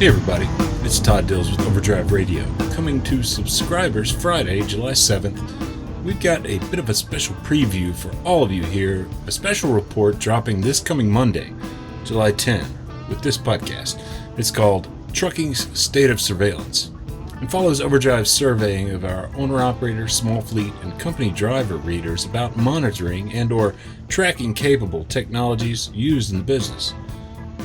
Hey everybody, it's Todd Dills with Overdrive Radio, coming to subscribers Friday, July 7th. We've got a bit of a special preview for all of you here, a special report dropping this coming Monday, July 10, with this podcast. It's called Trucking's State of Surveillance, and follows Overdrive's surveying of our owner-operator, small fleet, and company driver readers about monitoring and or tracking capable technologies used in the business.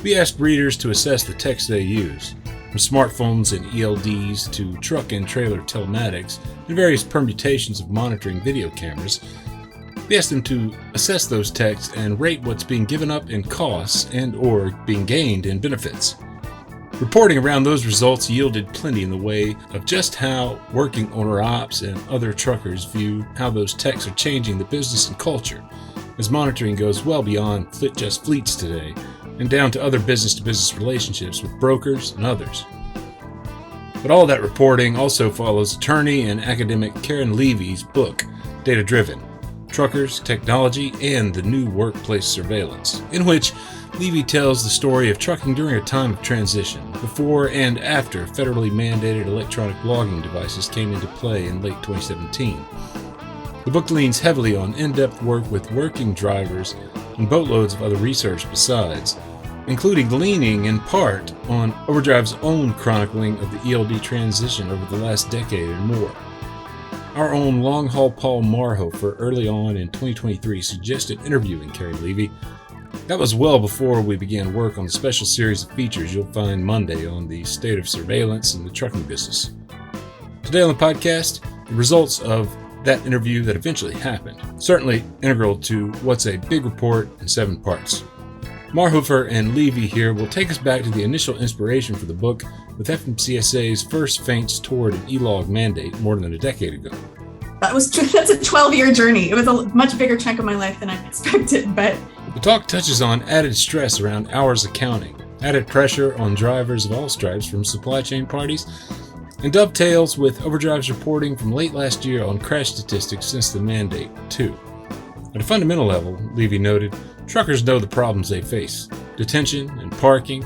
We asked readers to assess the techs they use, from smartphones and ELDs to truck and trailer telematics and various permutations of monitoring video cameras. We asked them to assess those techs and rate what's being given up in costs and or being gained in benefits. Reporting around those results yielded plenty in the way of just how working owner-ops and other truckers view how those techs are changing the business and culture, as monitoring goes well beyond just fleets today, and down to other business-to-business relationships with brokers and others. But all that reporting also follows attorney and academic Karen Levy's book, Data Driven: Truckers, Technology, and the New Workplace Surveillance, in which Levy tells the story of trucking during a time of transition, before and after federally mandated electronic logging devices came into play in late 2017. The book leans heavily on in-depth work with working drivers and boatloads of other research besides, including leaning in part on Overdrive's own chronicling of the ELD transition over the last decade and more. Our own long-haul Paul Marhofer early on in 2023 suggested interviewing Karen Levy. That was well before we began work on the special series of features you'll find Monday on the state of surveillance in the trucking business. Today on the podcast, the results of that interview that eventually happened, certainly integral to what's a big report in 7 parts. Marhofer and Levy here will take us back to the initial inspiration for the book with FMCSA's first feints toward an E-log mandate more than a decade ago. That's a 12-year journey. It was a much bigger chunk of my life than I expected, but... The talk touches on added stress around hours accounting, added pressure on drivers of all stripes from supply chain parties, and dovetails with Overdrive's reporting from late last year on crash statistics since the mandate, too. At a fundamental level, Levy noted, truckers know the problems they face: detention and parking,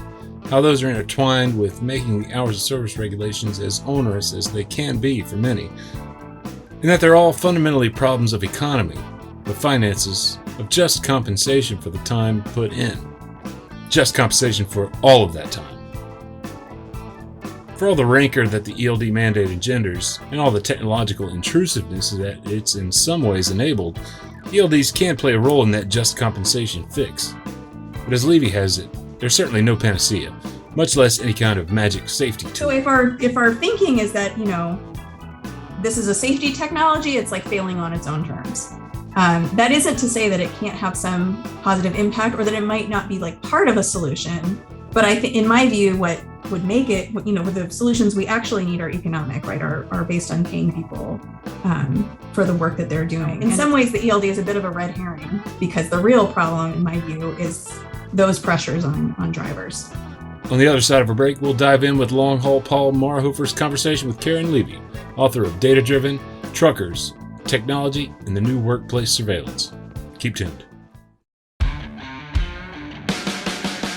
how those are intertwined with making the hours of service regulations as onerous as they can be for many, and that they're all fundamentally problems of economy, of finances, of just compensation for the time put in. Just compensation for all of that time. For all the rancor that the ELD mandate engenders, and all the technological intrusiveness that it's in some ways enabled, ELDs can play a role in that just compensation fix. But as Levy has it, there's certainly no panacea, much less any kind of magic safety tool. So if our thinking is that, this is a safety technology, it's like failing on its own terms. That isn't to say that it can't have some positive impact or that it might not be like part of a solution. But I think, in my view, what would make it, with the solutions we actually need are economic, right? Are based on paying people for the work that they're doing. In some ways, the ELD is a bit of a red herring because the real problem, in my view, is those pressures on drivers. On the other side of a break, we'll dive in with long-haul Paul Marhofer's conversation with Karen Levy, author of Data Driven: Truckers, Technology, and the New Workplace Surveillance. Keep tuned.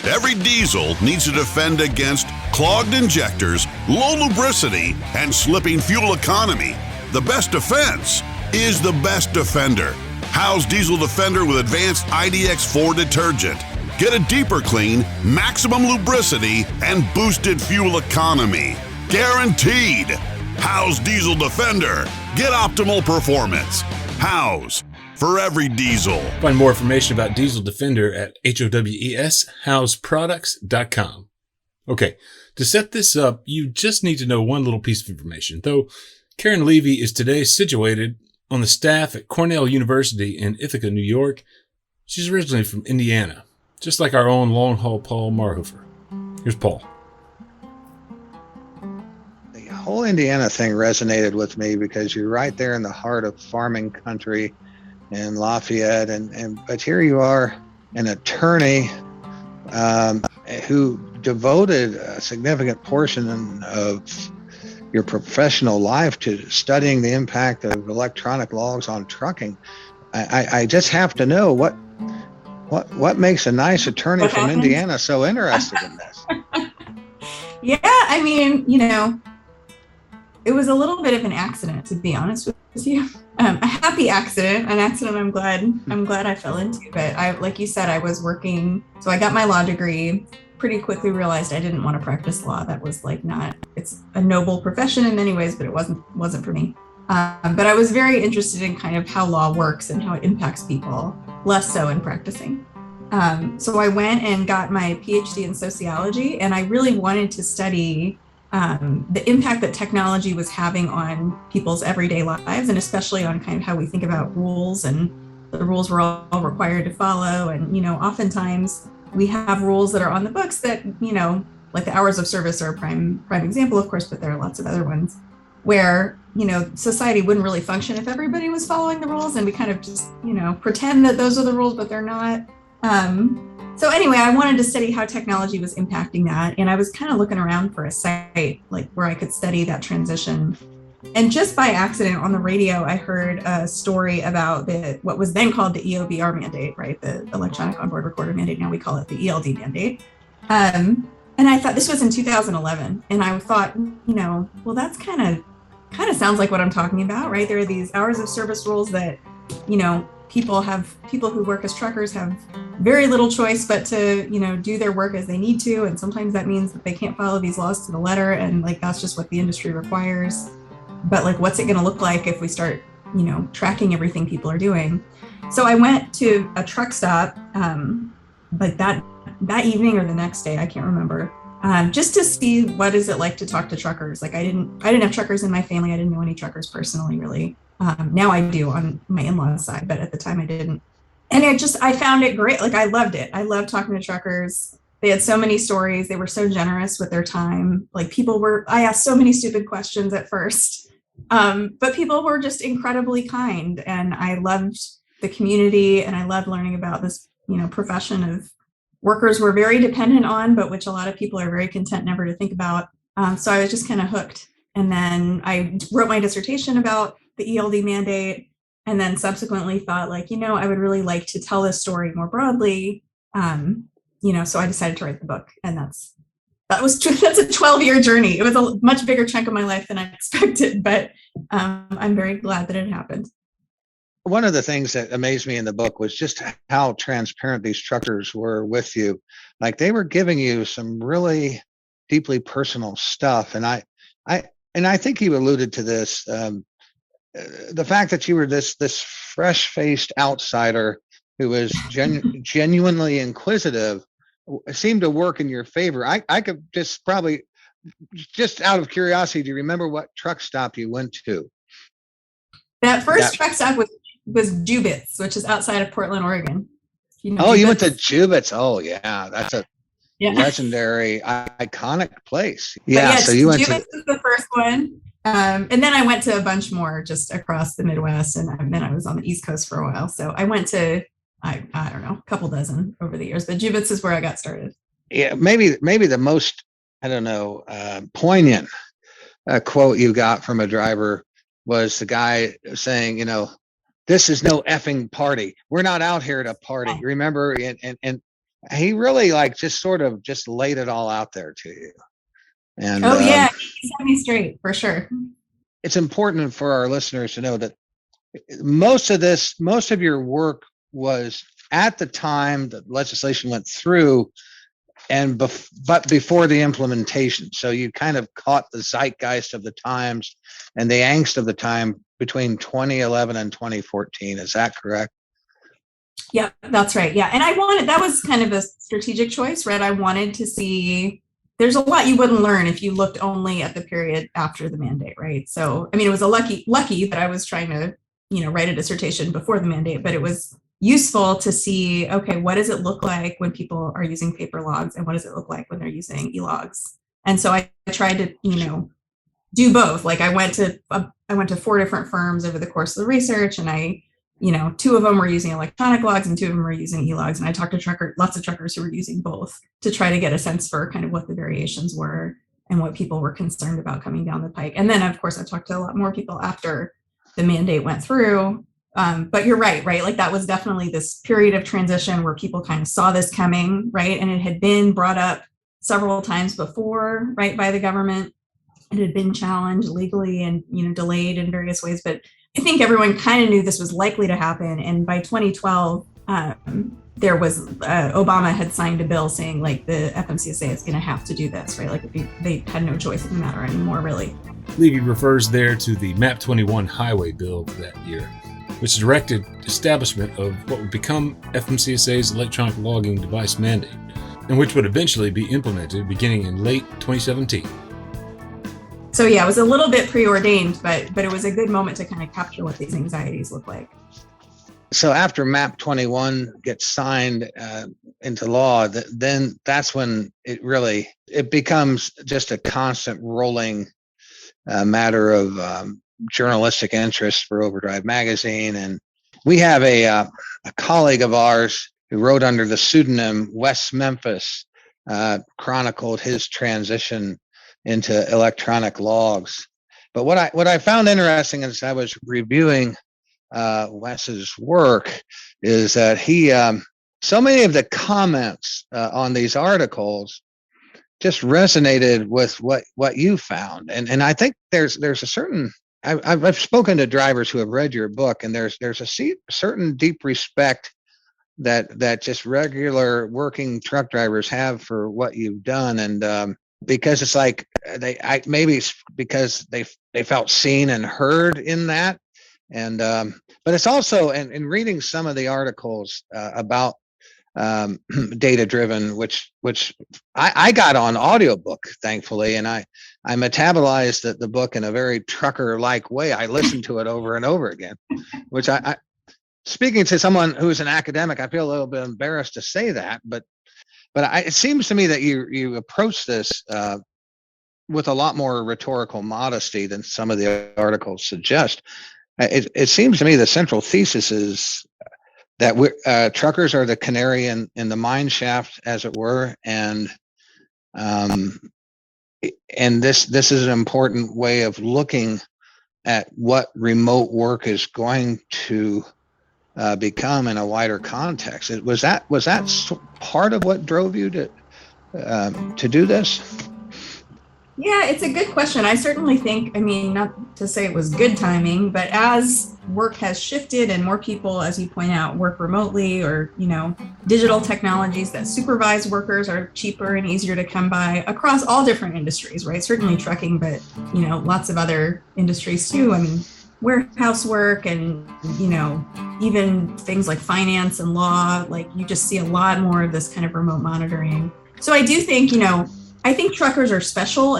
Every diesel needs to defend against clogged injectors, low lubricity, and slipping fuel economy. The best defense is the best defender. House Diesel Defender with advanced IDX4 detergent. Get a deeper clean, maximum lubricity, and boosted fuel economy. Guaranteed. House Diesel Defender. Get optimal performance. House. For every diesel. Find more information about Diesel Defender at HOWESHouseproducts.com. Okay, to set this up, you just need to know one little piece of information. Though Karen Levy is today situated on the staff at Cornell University in Ithaca, New York, she's originally from Indiana, just like our own long-haul Paul Marhofer. Here's Paul. The whole Indiana thing resonated with me because you're right there in the heart of farming country in Lafayette, but here you are, an attorney who devoted a significant portion of your professional life to studying the impact of electronic logs on trucking. I just have to know what makes a nice attorney from Indiana so interested in this. Yeah, I mean, it was a little bit of an accident, to be honest with you. A happy accident, an accident I'm glad I fell into. But like you said, I was working, so I got my law degree, pretty quickly realized I didn't want to practice law. That was like it's a noble profession in many ways, but it wasn't for me. But I was very interested in kind of how law works and how it impacts people, less so in practicing. So I went and got my PhD in sociology, and I really wanted to study the impact that technology was having on people's everyday lives, and especially on kind of how we think about rules and the rules we're all required to follow. And, oftentimes we have rules that are on the books that, like the hours of service are a prime example, of course, but there are lots of other ones where, society wouldn't really function if everybody was following the rules, and we kind of just, pretend that those are the rules, but they're not. So anyway, I wanted to study how technology was impacting that. And I was kind of looking around for a site like where I could study that transition. And just by accident on the radio, I heard a story about what was then called the EOBR mandate, right? The electronic onboard recorder mandate. Now we call it the ELD mandate. And I thought this was in 2011. And I thought, well, that's kind of sounds like what I'm talking about, right? There are these hours of service rules that, people who work as truckers have very little choice but to, do their work as they need to. And sometimes that means that they can't follow these laws to the letter. And like, that's just what the industry requires. But like, what's it going to look like if we start, tracking everything people are doing? So I went to a truck stop, like that evening or the next day, I can't remember, just to see what is it like to talk to truckers. Like I didn't have truckers in my family. I didn't know any truckers personally, really. Now I do on my in-laws side, but at the time I didn't. And I found it great. Like I loved it. I loved talking to truckers. They had so many stories. They were so generous with their time. Like I asked so many stupid questions at first, but people were just incredibly kind. And I loved the community, and I loved learning about this, profession of workers we're very dependent on, but which a lot of people are very content never to think about. So I was just kind of hooked. And then I wrote my dissertation about the ELD mandate, and then subsequently thought like, I would really like to tell this story more broadly. So I decided to write the book, and that's a 12-year journey. It was a much bigger chunk of my life than I expected, but I'm very glad that it happened. One of the things that amazed me in the book was just how transparent these truckers were with you. Like they were giving you some really deeply personal stuff. And I think you alluded to this, the fact that you were this fresh-faced outsider who was genuinely inquisitive seemed to work in your favor. I could just probably, just out of curiosity, do you remember what truck stop you went to? That first truck stop was Jubitz, which is outside of Portland, Oregon. You went to Jubitz. Oh yeah, that's a legendary, iconic place. Yeah, so you went Jubitz was the first one. And then I went to a bunch more just across the Midwest, and then I was on the East Coast for a while. So I went to, I don't know, a couple dozen over the years, but Jubitz is where I got started. Yeah, maybe the most, poignant quote you got from a driver was the guy saying, this is no effing party. We're not out here to party. Remember? And he really just laid it all out there to you. And he set me straight for sure. It's important for our listeners to know that most of your work was at the time that legislation went through, but before the implementation. So you kind of caught the zeitgeist of the times and the angst of the time between 2011 and 2014. Is that correct? Yeah, that's right. Yeah. And that was kind of a strategic choice, right? I wanted to see, there's a lot you wouldn't learn if you looked only at the period after the mandate, right? So, it was a lucky that I was trying to, write a dissertation before the mandate, but it was useful to see, okay, what does it look like when people are using paper logs, and what does it look like when they're using e-logs? And so I tried to, do both. Like I went to 4 different firms over the course of the research, and 2 of them were using electronic logs and 2 of them were using e-logs. And I talked to lots of truckers who were using both to try to get a sense for kind of what the variations were and what people were concerned about coming down the pike. And then, of course, I talked to a lot more people after the mandate went through. But you're right? Like that was definitely this period of transition where people kind of saw this coming, right? And it had been brought up several times before, right, by the government. It had been challenged legally and, delayed in various ways, but I think everyone kind of knew this was likely to happen. And by 2012, there was Obama had signed a bill saying like the FMCSA is going to have to do this, right? Like they had no choice in the matter anymore, really. Levy refers there to the MAP 21 highway bill that year, which directed establishment of what would become FMCSA's electronic logging device mandate, and which would eventually be implemented beginning in late 2017. So yeah, it was a little bit preordained, but it was a good moment to kind of capture what these anxieties look like. So after MAP 21 gets signed into law, then that's when it becomes just a constant rolling matter of journalistic interest for Overdrive magazine. And we have a colleague of ours who wrote under the pseudonym West Memphis, chronicled his transition into electronic logs. But what I found interesting as I was reviewing Wes's work is that he so many of the comments on these articles just resonated with what you found, and I think there's a certain I've spoken to drivers who have read your book, and there's a certain deep respect that just regular working truck drivers have for what you've done, and because it's like maybe it's because they felt seen and heard in that. And but it's also in reading some of the articles about data driven, which I got on audiobook, thankfully, and I metabolized the book in a very trucker like way. I listened to it over and over again, which I speaking to someone who's an academic, I feel a little bit embarrassed to say that, but it seems to me that you approach this with a lot more rhetorical modesty than some of the articles suggest. It seems to me the central thesis is that truckers are the canary in the mine shaft, as it were, and this is an important way of looking at what remote work is going to become in a wider context. Was that part of what drove you to do this? Yeah, it's a good question. I certainly think, not to say it was good timing, but as work has shifted and more people, as you point out, work remotely, or, digital technologies that supervise workers are cheaper and easier to come by across all different industries, right? Certainly trucking, but, lots of other industries too. Warehouse work and, even things like finance and law, like you just see a lot more of this kind of remote monitoring. So I do think, I think truckers are special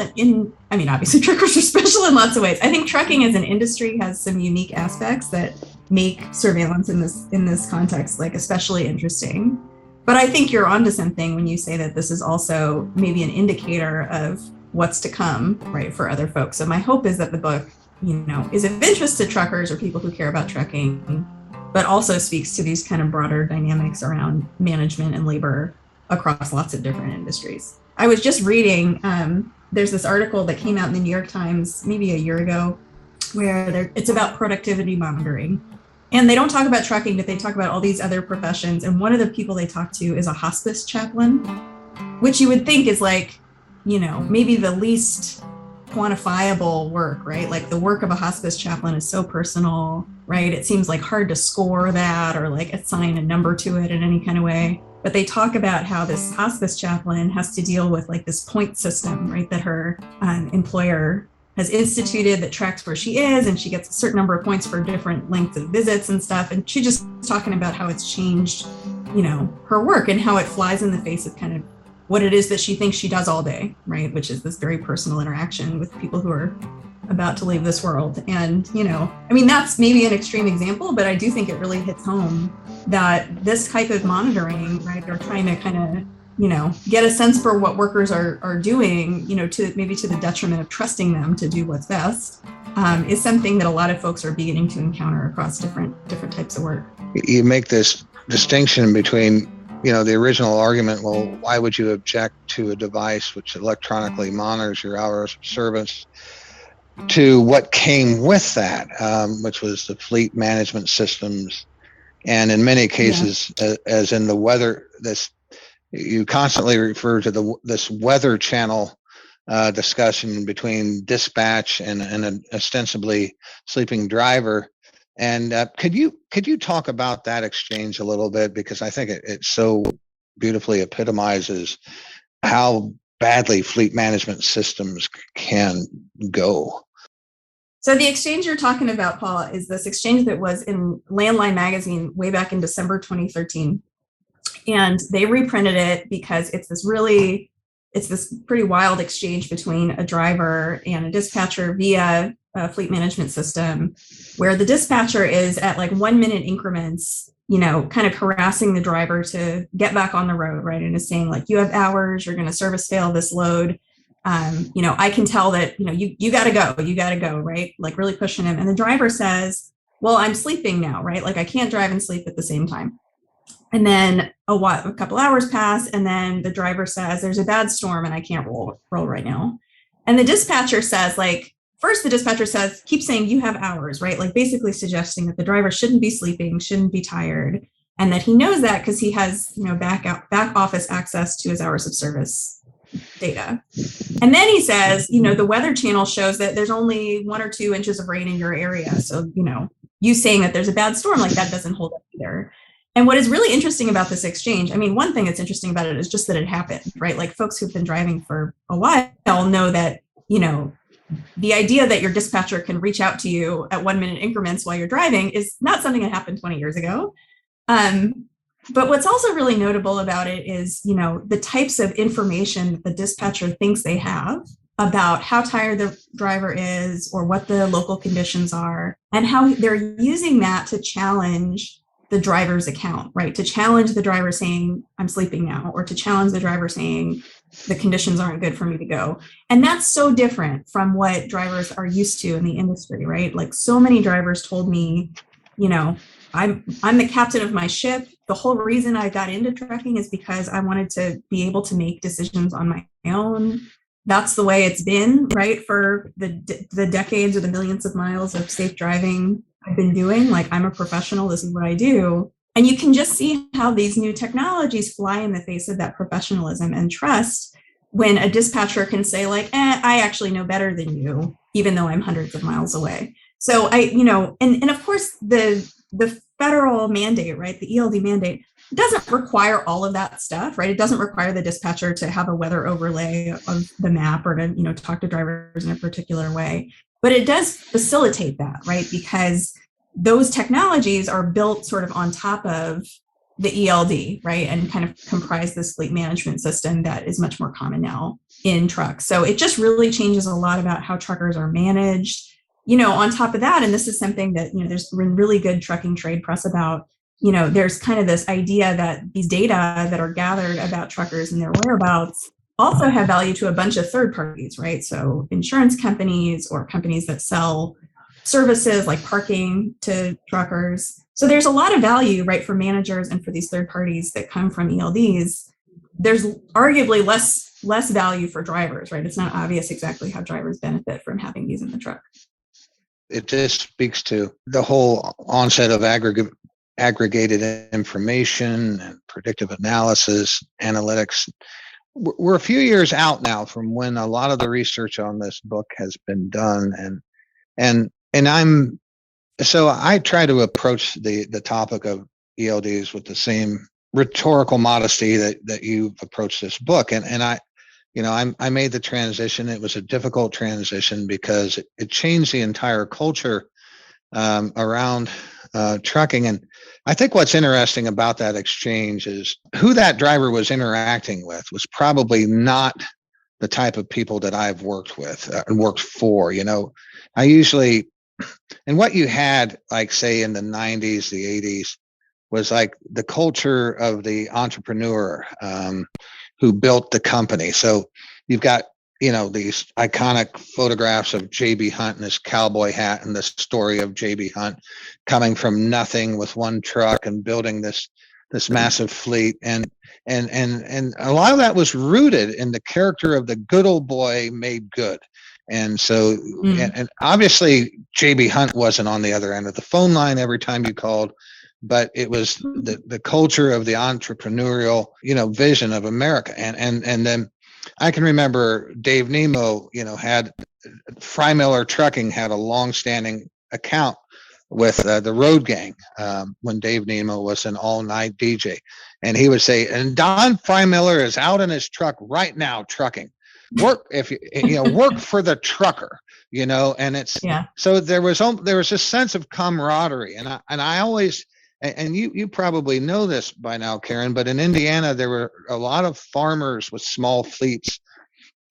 obviously truckers are special in lots of ways. I think trucking as an industry has some unique aspects that make surveillance in this context, like, especially interesting. But I think you're onto something when you say that this is also maybe an indicator of what's to come, right, for other folks. So my hope is that the book, is of interest to truckers or people who care about trucking, but also speaks to these kind of broader dynamics around management and labor across lots of different industries. I was just reading, there's this article that came out in the New York Times maybe a year ago where it's about productivity monitoring. And they don't talk about trucking, but they talk about all these other professions. And one of the people they talk to is a hospice chaplain, which you would think is like, maybe the least quantifiable work, right? Like the work of a hospice chaplain is so personal, right? It seems like hard to score that or like assign a number to it in any kind of way. But they talk about how this hospice chaplain has to deal with like this point system, right, that her employer has instituted that tracks where she is, and she gets a certain number of points for different lengths of visits and stuff. And she just talking about how it's changed, her work and how it flies in the face of kind of what it is that she thinks she does all day, right, which is this very personal interaction with people who are about to leave this world. And, that's maybe an extreme example, but I do think it really hits home that this type of monitoring, right, or trying to kind of, get a sense for what workers are doing, to maybe to the detriment of trusting them to do what's best, is something that a lot of folks are beginning to encounter across different types of work. You make this distinction between, the original argument, well, why would you object to a device which electronically monitors your hours of service, to what came with that, which was the fleet management systems. And in many cases, as in the weather, this you constantly refer to this weather channel discussion between dispatch and an ostensibly sleeping driver. And could you talk about that exchange a little bit, because I think it so beautifully epitomizes how badly fleet management systems can go. So the exchange you're talking about, Paul, is this exchange that was in Landline magazine way back in December 2013. And they reprinted it because it's this pretty wild exchange between a driver and a dispatcher via a fleet management system, where the dispatcher is at like 1 minute increments, kind of harassing the driver to get back on the road, right? And is saying like, you have hours, you're going to service fail this load. I can tell that, you got to go, right? Like really pushing him. And the driver says, well, I'm sleeping now, right? Like I can't drive and sleep at the same time. And then a couple hours pass, and then the driver says, there's a bad storm and I can't roll right now. And the dispatcher says, like, first the dispatcher says, keep saying you have hours, right? Like basically suggesting that the driver shouldn't be sleeping, shouldn't be tired, and that he knows that because he has, back office access to his hours of service data. And then he says, the weather channel shows that there's only 1 or 2 inches of rain in your area. So, you saying that there's a bad storm, like that doesn't hold up either. And what is really interesting about this exchange, I mean, one thing that's interesting about it is just that it happened, right? Like folks who've been driving for a while know that, the idea that your dispatcher can reach out to you at 1 minute increments while you're driving is not something that happened 20 years ago. But what's also really notable about it is, the types of information that the dispatcher thinks they have about how tired the driver is or what the local conditions are, and how they're using that to challenge the driver's account, right? To challenge the driver saying, I'm sleeping now, or to challenge the driver saying, the conditions aren't good for me to go. And that's so different from what drivers are used to in the industry, right? Like so many drivers told me, I'm the captain of my ship. The whole reason I got into trucking is because I wanted to be able to make decisions on my own. That's the way it's been, right? For the decades or the millions of miles of safe driving I've been doing. Like I'm a professional, this is what I do. And you can just see how these new technologies fly in the face of that professionalism and trust when a dispatcher can say like, I actually know better than you, even though I'm hundreds of miles away. So and of course the federal mandate, right? The ELD mandate doesn't require all of that stuff, right? It doesn't require the dispatcher to have a weather overlay of the map or to, talk to drivers in a particular way. But it does facilitate that, right? Because those technologies are built sort of on top of the ELD, right? And kind of comprise this fleet management system that is much more common now in trucks. So it just really changes a lot about how truckers are managed. On top of that, and this is something that, there's been really good trucking trade press about, there's kind of this idea that these data that are gathered about truckers and their whereabouts also have value to a bunch of third parties, right? So insurance companies or companies that sell services like parking to truckers. So there's a lot of value, right, for managers and for these third parties that come from ELDs. There's arguably less value for drivers, right? It's not obvious exactly how drivers benefit from having these in the truck. It just speaks to the whole onset of aggregated information and predictive analysis, analytics. We're a few years out now from when a lot of the research on this book has been done, and I try to approach the topic of ELDs with the same rhetorical modesty that you've approached this book, and I made the transition. It was a difficult transition because it changed the entire culture around trucking. And I think what's interesting about that exchange is who that driver was interacting with was probably not the type of people that I've worked with and worked for. I usually, and what you had, like say in the 90s, the 80s, was like the culture of the entrepreneur who built the company. So you've got, these iconic photographs of J.B. Hunt in his cowboy hat and the story of J.B. Hunt coming from nothing with one truck and building this massive fleet. And a lot of that was rooted in the character of the good old boy made good. And so, and obviously J.B. Hunt wasn't on the other end of the phone line every time you called, but it was the culture of the entrepreneurial, vision of America. And then I can remember Dave Nemo, had Frymiller Trucking had a long-standing account with the Road Gang when Dave Nemo was an all-night DJ, and he would say, "And Don Frymiller is out in his truck right now trucking. Work work for the trucker." And it's so there was this sense of camaraderie, and I always. And you probably know this by now, Karen, but in Indiana, there were a lot of farmers with small fleets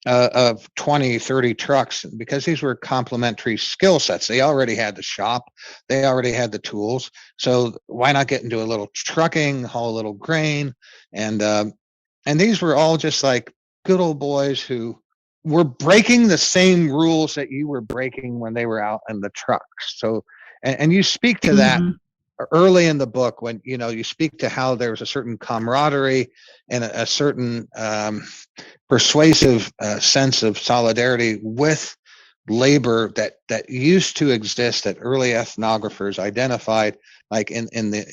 of 20, 30 trucks, because these were complementary skill sets. They already had the shop. They already had the tools. So why not get into a little trucking, haul a little grain? And these were all just like good old boys who were breaking the same rules that you were breaking when they were out in the trucks. So, and you speak to that early in the book when you speak to how there was a certain camaraderie and a certain persuasive sense of solidarity with labor that used to exist, that early ethnographers identified, like in the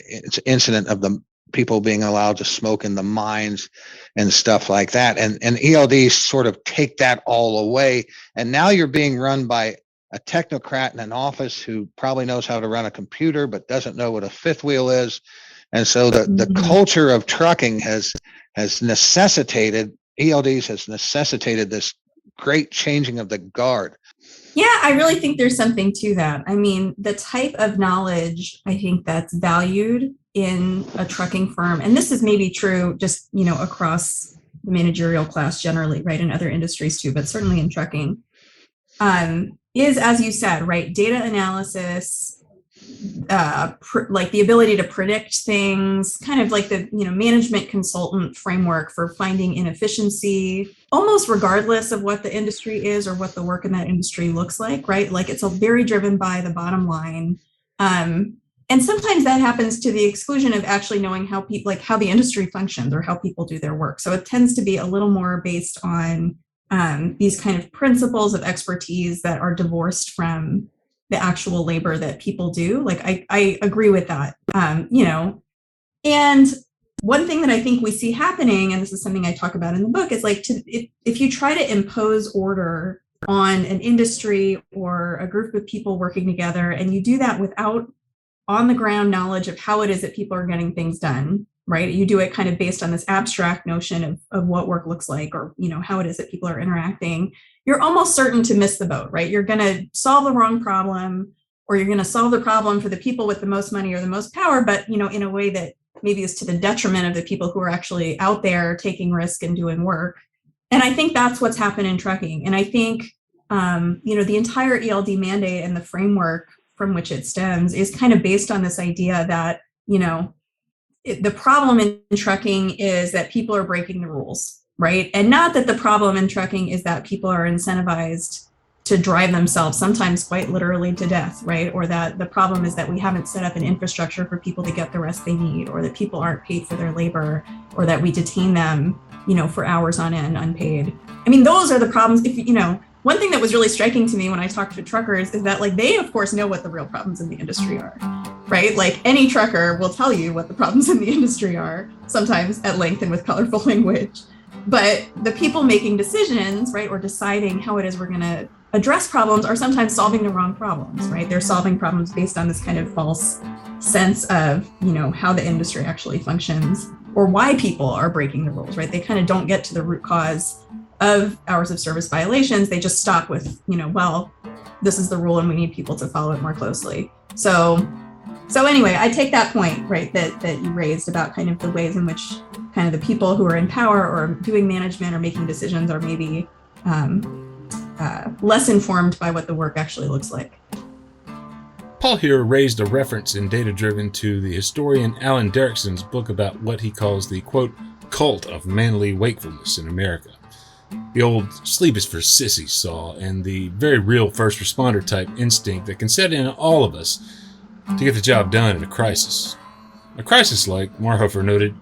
incident of the people being allowed to smoke in the mines and stuff like that, and ELDs sort of take that all away, and now you're being run by a technocrat in an office who probably knows how to run a computer but doesn't know what a fifth wheel is. And so the culture of trucking has necessitated, ELDs has necessitated this great changing of the guard. Yeah, I really think there's something to that. I mean, the type of knowledge I think that's valued in a trucking firm, and this is maybe true just, across the managerial class generally, right, in other industries too, but certainly in trucking, is, as you said, right, data analysis, like the ability to predict things, kind of like the management consultant framework for finding inefficiency, almost regardless of what the industry is or what the work in that industry looks like, right? Like it's very driven by the bottom line. And sometimes that happens to the exclusion of actually knowing how people, like how the industry functions or how people do their work. So it tends to be a little more based on these kind of principles of expertise that are divorced from the actual labor that people do. Like I agree with that, and one thing that I think we see happening, and this is something I talk about in the book, is like if you try to impose order on an industry or a group of people working together, and you do that without on the ground knowledge of how it is that people are getting things done, right? You do it kind of based on this abstract notion of what work looks like, or, how it is that people are interacting. You're almost certain to miss the boat, right? You're going to solve the wrong problem, or you're going to solve the problem for the people with the most money or the most power, but, in a way that maybe is to the detriment of the people who are actually out there taking risk and doing work. And I think that's what's happened in trucking. And I think, the entire ELD mandate and the framework from which it stems is kind of based on this idea that, the problem in trucking is that people are breaking the rules, right? And not that the problem in trucking is that people are incentivized to drive themselves, sometimes quite literally to death, right? Or that the problem is that we haven't set up an infrastructure for people to get the rest they need, or that people aren't paid for their labor, or that we detain them, for hours on end unpaid. I mean, those are the problems. One thing that was really striking to me when I talked to truckers is that, like, they of course know what the real problems in the industry are, right? Like any trucker will tell you what the problems in the industry are, sometimes at length and with colorful language. But the people making decisions, right, or deciding how it is we're going to address problems are sometimes solving the wrong problems, right? They're solving problems based on this kind of false sense of, how the industry actually functions or why people are breaking the rules, right? They kind of don't get to the root cause of hours of service violations. They just stop with, well, this is the rule and we need people to follow it more closely. So anyway, I take that point, right, that you raised about kind of the ways in which kind of the people who are in power or doing management or making decisions are maybe less informed by what the work actually looks like. Paul here raised a reference in Data Driven to the historian Alan Derrickson's book about what he calls the, quote, cult of manly wakefulness in America. The old sleep is for sissies saw, and the very real first responder type instinct that can set in all of us to get the job done in a crisis. A crisis like, Marhofer noted,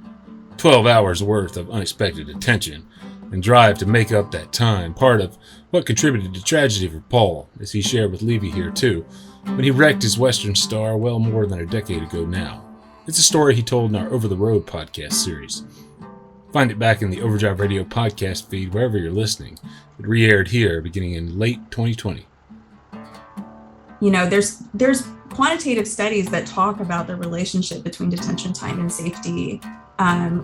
12 hours worth of unexpected attention and drive to make up that time, part of what contributed to tragedy for Paul, as he shared with Levy here too, when he wrecked his Western Star well more than a decade ago now. It's a story he told in our Over the Road podcast series. Find it back in the Overdrive Radio podcast feed wherever you're listening. It re-aired here beginning in late 2020. You know, there's quantitative studies that talk about the relationship between detention time and safety,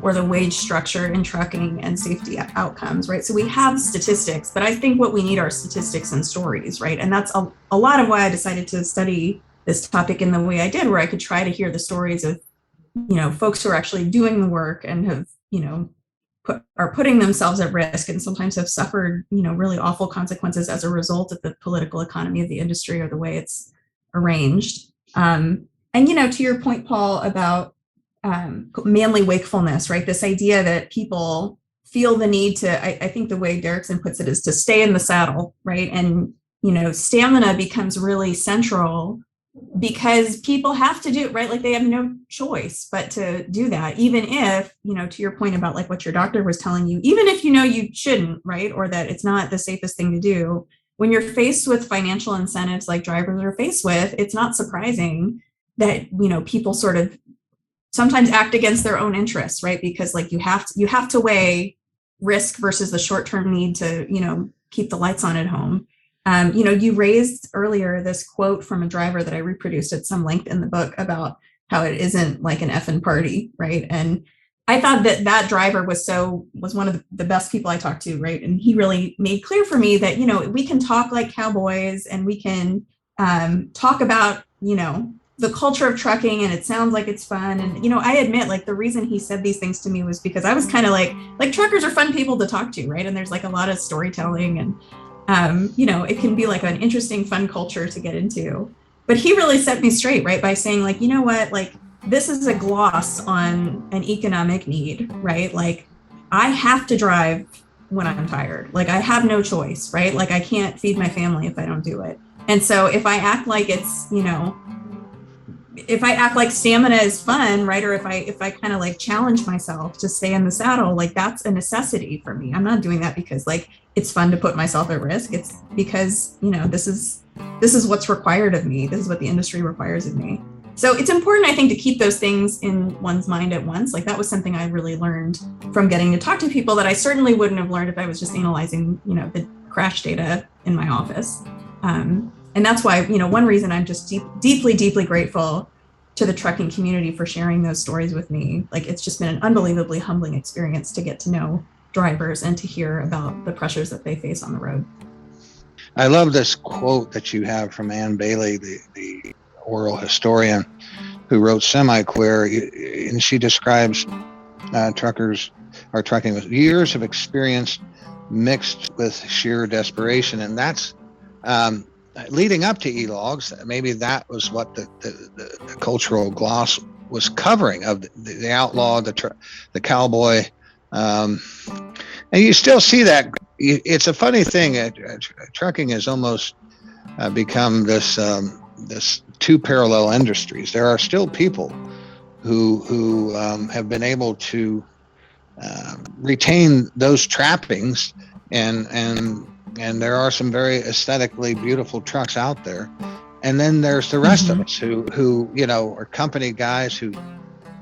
or the wage structure in trucking and safety outcomes, right? So we have statistics, but I think what we need are statistics and stories, right? And that's a lot of why I decided to study this topic in the way I did, where I could try to hear the stories of, you know, folks who are actually doing the work and have, you know, are putting themselves at risk and sometimes have suffered, you know, really awful consequences as a result of the political economy of the industry or the way it's arranged. And, you know, to your point, Paul, about manly wakefulness, right? This idea that people feel the need to, I think the way Derrickson puts it is to stay in the saddle, right? And, you know, stamina becomes really central because people have to do it, right? Like they have no choice but to do that, even if, you know, to your point about like what your doctor was telling you, even if you know you shouldn't, right? Or that it's not the safest thing to do. When you're faced with financial incentives like drivers are faced with, it's not surprising that, you know, people sort of sometimes act against their own interests, right? Because like you have to weigh risk versus the short-term need to, you know, keep the lights on at home. You know, you raised earlier this quote from a driver that I reproduced at some length in the book about how it isn't like an effing party, right? And I thought that driver was one of the best people I talked to, right? And he really made clear for me that, you know, we can talk like cowboys and we can talk about, you know, the culture of trucking and it sounds like it's fun. And, you know, I admit like the reason he said these things to me was because I was kind of like truckers are fun people to talk to, right? And there's like a lot of storytelling and, you know, it can be like an interesting, fun culture to get into. But he really set me straight, right? By saying like, you know what, like this is a gloss on an economic need, right? Like I have to drive when I'm tired. Like I have no choice, right? Like I can't feed my family if I don't do it. And so if I act like it's, you know, if I act like stamina is fun, right? Or if I kind of like challenge myself to stay in the saddle, like that's a necessity for me. I'm not doing that because like it's fun to put myself at risk. It's because, you know, this is what's required of me. This is what the industry requires of me. So it's important, I think, to keep those things in one's mind at once. Like that was something I really learned from getting to talk to people that I certainly wouldn't have learned if I was just analyzing, you know, the crash data in my office. And that's why, you know, one reason I'm just deeply, deeply grateful to the trucking community for sharing those stories with me. Like, it's just been an unbelievably humbling experience to get to know drivers and to hear about the pressures that they face on the road. I love this quote that you have from Ann Bailey, the oral historian who wrote Semi-Queer, and she describes truckers or trucking with years of experience mixed with sheer desperation. And that's leading up to e-logs. Maybe that was what the cultural gloss was covering of the outlaw, the cowboy. And you still see that. It's a funny thing. Trucking has almost become this two parallel industries. There are still people who have been able to retain those trappings, and there are some very aesthetically beautiful trucks out there. And then there's the rest of us who you know, are company guys who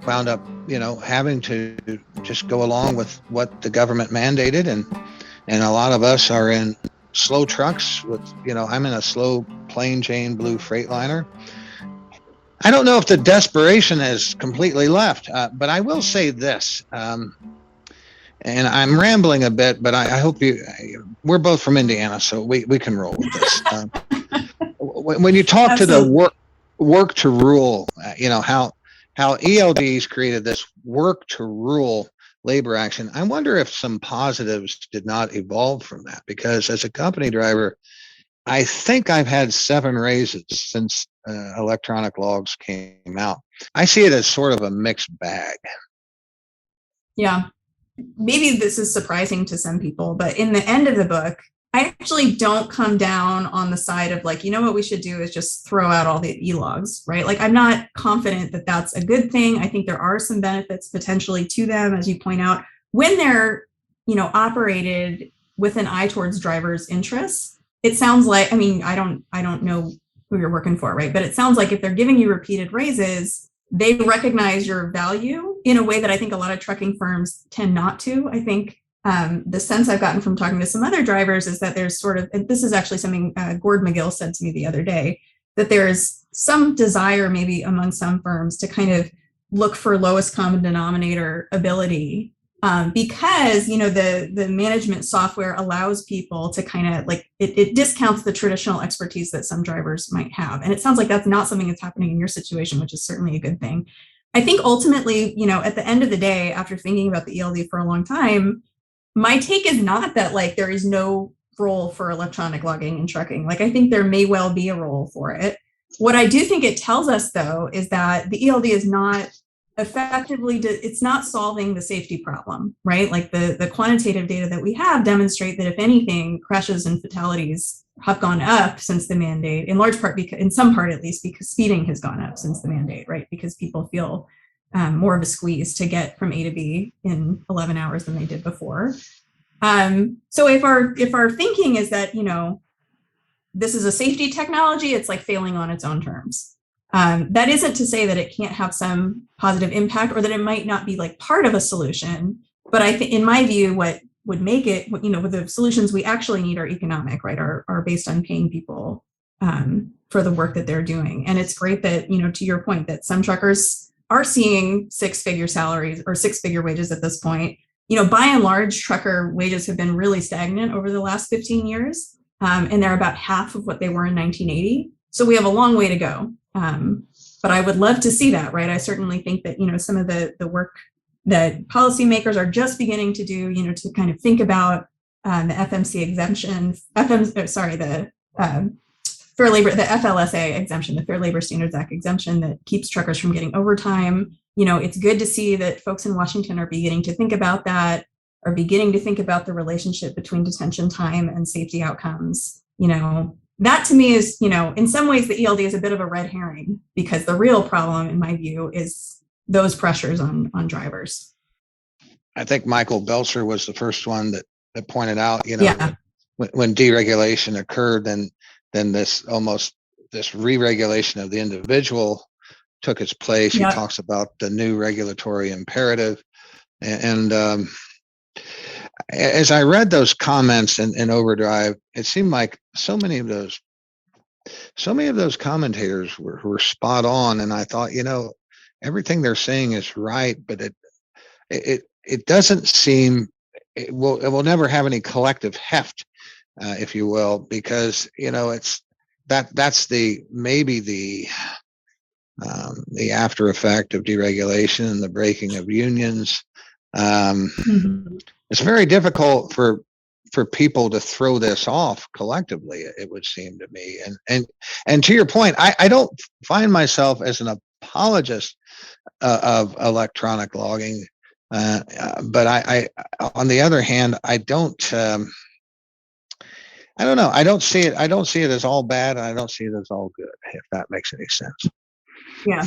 wound up, you know, having to just go along with what the government mandated, and a lot of us are in slow trucks with, you know, I'm in a slow plain Jane blue Freightliner. I don't know if the desperation is completely left, but I will say this, and I'm rambling a bit, but I hope we're both from Indiana, so we can roll with this. When you talk Absolutely. To the work to rule, you know, how ELDs created this work to rule labor action, I wonder if some positives did not evolve from that, because as a company driver, I think I've had 7 raises since electronic logs came out. I see it as sort of a mixed bag. Yeah. Maybe this is surprising to some people, but in the end of the book, I actually don't come down on the side of like, you know what we should do is just throw out all the e-logs, right? Like, I'm not confident that that's a good thing. I think there are some benefits potentially to them, as you point out, when they're, you know, operated with an eye towards drivers' interests. It sounds like, I mean, I don't know who you're working for, right? But it sounds like if they're giving you repeated raises, they recognize your value in a way that I think a lot of trucking firms tend not to. I think the sense I've gotten from talking to some other drivers is that there's sort of, and this is actually something Gord McGill said to me the other day, that there's some desire maybe among some firms to kind of look for lowest common denominator ability because, the management software allows people to kind of like, it discounts the traditional expertise that some drivers might have. And it sounds like that's not something that's happening in your situation, which is certainly a good thing. I think ultimately, at the end of the day, after thinking about the ELD for a long time, my take is not that like there is no role for electronic logging in trucking. Like, I think there may well be a role for it. What I do think it tells us, though, is that the ELD is not effectively, it's not solving the safety problem, right? Like the quantitative data that we have demonstrate that if anything, crashes and fatalities have gone up since the mandate, in large part, because, in some part at least, because speeding has gone up since the mandate, right? Because people feel more of a squeeze to get from A to B in 11 hours than they did before. So if our thinking is that, this is a safety technology, it's like failing on its own terms. That isn't to say that it can't have some positive impact or that it might not be like part of a solution. But I think, in my view, what would make it, with the solutions we actually need are economic, right? Are based on paying people for the work that they're doing. And it's great that, to your point, that some truckers are seeing six-figure salaries or six-figure wages at this point. By and large, trucker wages have been really stagnant over the last 15 years. And they're about half of what they were in 1980. So we have a long way to go. But I would love to see that, right? I certainly think that, some of the work that policymakers are just beginning to do, to kind of think about the FMC exemption, Fair Labor, the FLSA exemption, the Fair Labor Standards Act exemption that keeps truckers from getting overtime. It's good to see that folks in Washington are beginning to think about that, are beginning to think about the relationship between detention time and safety outcomes. That to me is, in some ways the ELD is a bit of a red herring because the real problem, in my view, is those pressures on drivers. I think Michael Belcher was the first one that pointed out, Yeah. when deregulation occurred, then this re-regulation of the individual took its place. Yep. He talks about the new regulatory imperative. And as I read those comments in Overdrive, it seemed like so many of those commentators were spot on. And I thought, everything they're saying is right, but it doesn't seem, it will never have any collective heft, if you will, because it's that's maybe the after effect of deregulation and the breaking of unions. It's very difficult for people to throw this off collectively, it would seem to me. And to your point, I don't find myself as an apologist of electronic logging, but I on the other hand, I don't know. I don't see it as all bad, and I don't see it as all good, if that makes any sense. Yeah.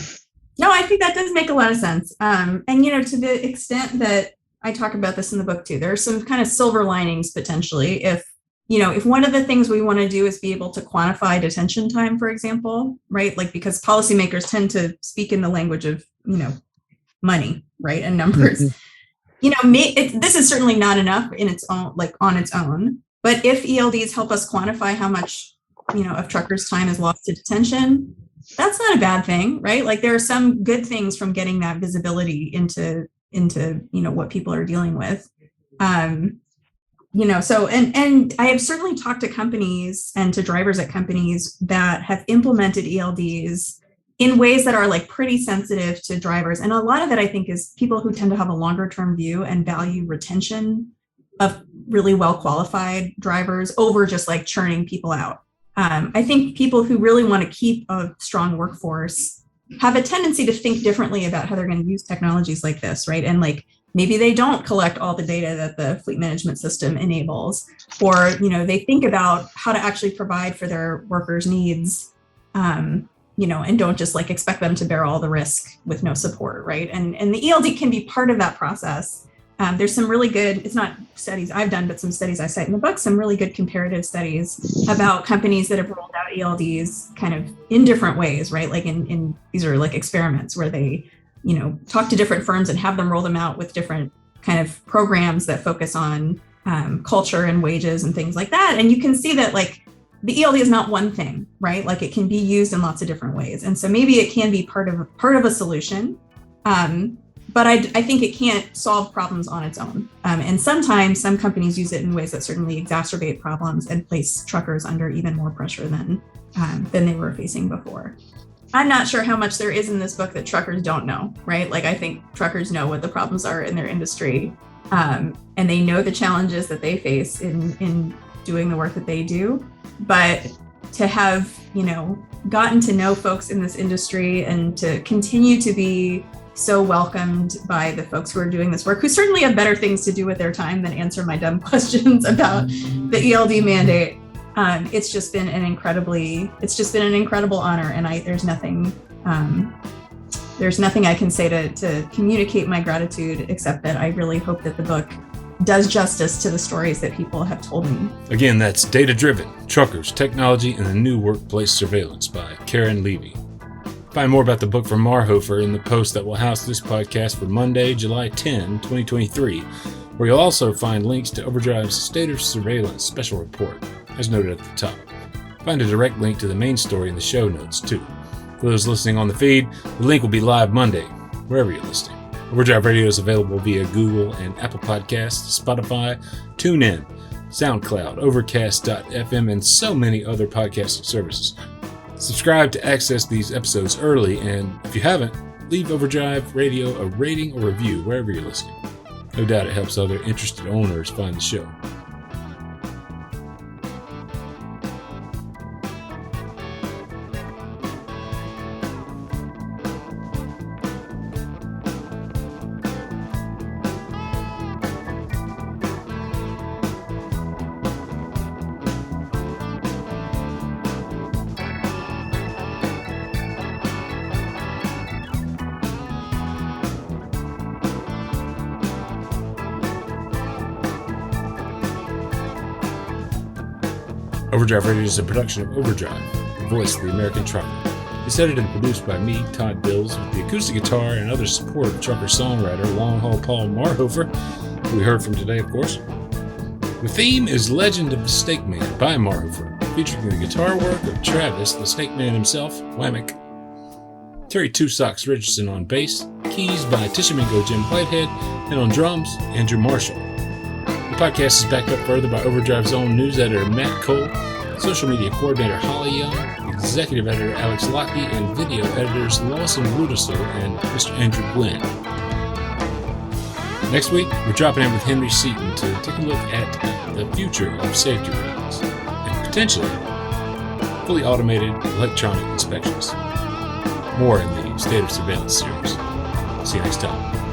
No, I think that does make a lot of sense. And to the extent that I talk about this in the book too, there are some kind of silver linings potentially. If one of the things we want to do is be able to quantify detention time, for example, right? Like, because policymakers tend to speak in the language of, money, right? And numbers. This is certainly not enough in its own, like on its own. But if ELDs help us quantify how much, of truckers' time is lost to detention, that's not a bad thing, right? Like, there are some good things from getting that visibility into what people are dealing with. So, and I have certainly talked to companies and to drivers at companies that have implemented ELDs in ways that are like pretty sensitive to drivers. And a lot of it, I think, is people who tend to have a longer term view and value retention of really well qualified drivers over just like churning people out. I think people who really want to keep a strong workforce have a tendency to think differently about how they're going to use technologies like this, right? And like, maybe they don't collect all the data that the fleet management system enables, or, they think about how to actually provide for their workers' needs, and don't just like expect them to bear all the risk with no support, right? And the ELD can be part of that process. There's some really good, it's not studies I've done, but some studies I cite in the book, some really good comparative studies about companies that have rolled out ELDs kind of in different ways, right? Like in these are like experiments where they, talk to different firms and have them roll them out with different kind of programs that focus on culture and wages and things like that. And you can see that like the ELD is not one thing, right? Like it can be used in lots of different ways. And so maybe it can be part of a solution. But I think it can't solve problems on its own. And sometimes some companies use it in ways that certainly exacerbate problems and place truckers under even more pressure than they were facing before. I'm not sure how much there is in this book that truckers don't know, right? Like I think truckers know what the problems are in their industry, and they know the challenges that they face in doing the work that they do. But to have, gotten to know folks in this industry and to continue to be so welcomed by the folks who are doing this work, who certainly have better things to do with their time than answer my dumb questions about the ELD mandate. It's just been an incredible honor, and there's nothing I can say to communicate my gratitude, except that I really hope that the book does justice to the stories that people have told me. Again, that's Data Driven, Truckers, Technology, and the New Workplace Surveillance by Karen Levy. Find more about the book from Marhofer in the post that will house this podcast for Monday, July 10, 2023, where you'll also find links to Overdrive's State of Surveillance Special Report, as noted at the top. Find a direct link to the main story in the show notes, too. For those listening on the feed, the link will be live Monday, wherever you're listening. Overdrive Radio is available via Google and Apple Podcasts, Spotify, TuneIn, SoundCloud, Overcast.fm, and so many other podcasting services. Subscribe to access these episodes early, and if you haven't, leave Overdrive Radio a rating or review wherever you're listening. No doubt it helps other interested owners find the show. Overdrive Radio is a production of Overdrive, the voice of the American trucker. It's edited and produced by me, Todd Dills, with the acoustic guitar and other support of trucker songwriter Long Haul Paul Marhofer, who we heard from today, of course. The theme is Legend of the Snake Man by Marhofer, featuring the guitar work of Travis, the Snake Man himself, Whammick. Terry Two Socks Richardson on bass, keys by Tishomingo Jim Whitehead, and on drums, Andrew Marshall. The podcast is backed up further by Overdrive's own news editor Matt Cole, social media coordinator Holly Young, executive editor Alex Lockey, and video editors Lawson Rudisler and Mr. Andrew Glenn. Next week, we're dropping in with Henry Seaton to take a look at the future of safety ratings and potentially fully automated electronic inspections. More in the State of Surveillance series. See you next time.